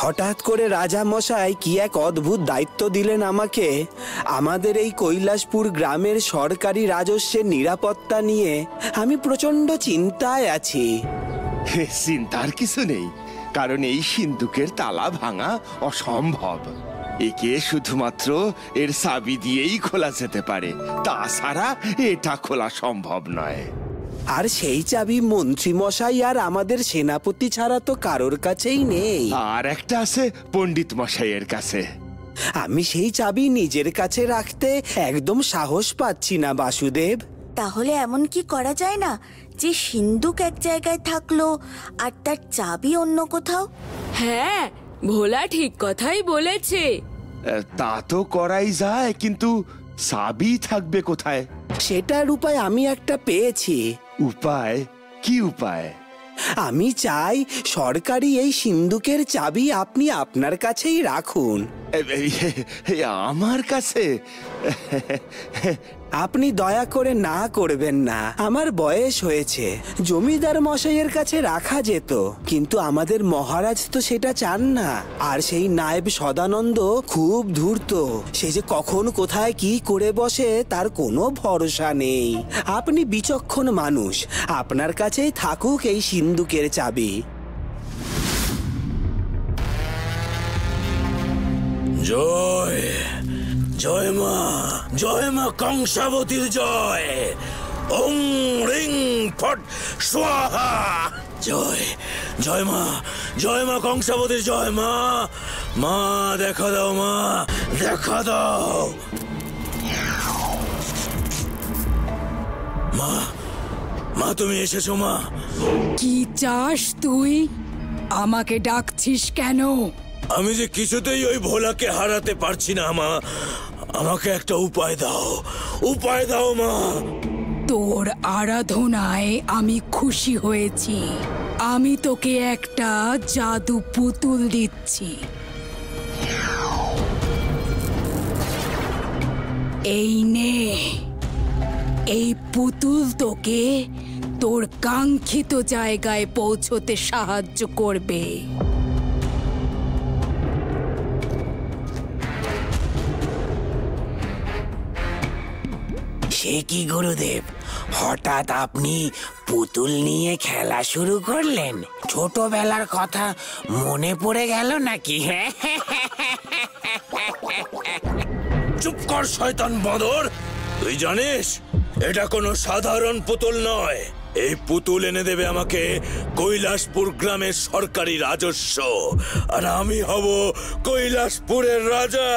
হঠাৎ করে রাজা মশাই কি এক অদ্ভুত দায়িত্ব দিলেন আমাকে। আমাদের এই কৈলাসপুর গ্রামের সরকারি রাজস্বের নিরাপত্তা নিয়ে আমি প্রচন্ড চিন্তায় আছি। চিন্তার কিছু নেই, কারণ এই সিন্ধুকের তালা ভাঙা অসম্ভব। একে শুধুমাত্র এর চাবি দিয়েই খোলা যেতে পারে, তাছাড়া এটা খোলা সম্ভব নয়। আর সেই চাবি মন্ত্রী মশাই আর আমাদের সেনাপতি ছাড়া তো কারোর কাছেই নেই। আর একটা আছে পণ্ডিত মশাইয়ের কাছে। আমি সেই চাবি নিজের কাছে রাখতে একদম সাহস পাচ্ছি না বাসুদেব। তাহলে এমন কি করা যায় না যে সিন্ধুক এক জায়গায় থাকলো আর তার চাবি অন্য কোথাও? হ্যাঁ, ভোলা ঠিক কথাই বলেছে। তা তো করাই যায়, কিন্তু চাবি থাকবে কোথায়? সেটার উপায় আমি একটা পেয়েছি। উপায়? কি উপায়? আমি চাই সরকারি এই সিন্ধুকের চাবি আপনি আপনার কাছেই রাখুন। আমার কাছে? আপনি দয়া করে না করবেন না। আমার বয়স হয়েছে, জমিদার মশাইয়ের কাছে রাখা যেত, কিন্তু আমাদের মহারাজ তো সেটা চান না। আর সেই নায়েব সদানন্দ খুব ধূর্ত, সে যে কখন কোথায় কি করে বসে তার কোনো ভরসা নেই। আপনি বিচক্ষণ মানুষ, আপনার কাছেই থাকুক এই সিন্ধুকের চাবি। জয় জয় মা, জয় মা কংসাবতীর জয়। ওং রিং ফট স্বাহা। জয় জয় মা, জয় মা কংসাবতীর জয়। মা মা দেখা দাও, মা দেখা দাও। মা মা তুমি এসেছো মা? কি চাস তুই? আমাকে ডাকছিস কেন? আমি যে কিছুতেই ওই ভোলাকে হারাতে পারছি না মা, আমাকে একটা উপায় দাও, উপায় দাও মা। তোর আরাধনায় আমি খুশি হয়েছি। আমি তোকে একটা জাদু পুতুল দিচ্ছি। এই নে, এই পুতুল তোকে তোর কাঙ্ক্ষিত জায়গায় পৌঁছতে সাহায্য করবে। সে কি গুরুদেব, হঠাৎ আপনি পুতুল নিয়ে খেলা শুরু করলেন? ছোটবেলার কথা মনে পড়ে গেল নাকি? চুপ কর শয়তান বাঁদর। তুই জানিস এটা কোনো সাধারণ পুতুল নয়। এই পুতুল এনে দেবে আমাকে কৈলাসপুর গ্রামের সরকারি রাজস্ব, আর আমি হব কৈলাসপুরের রাজা।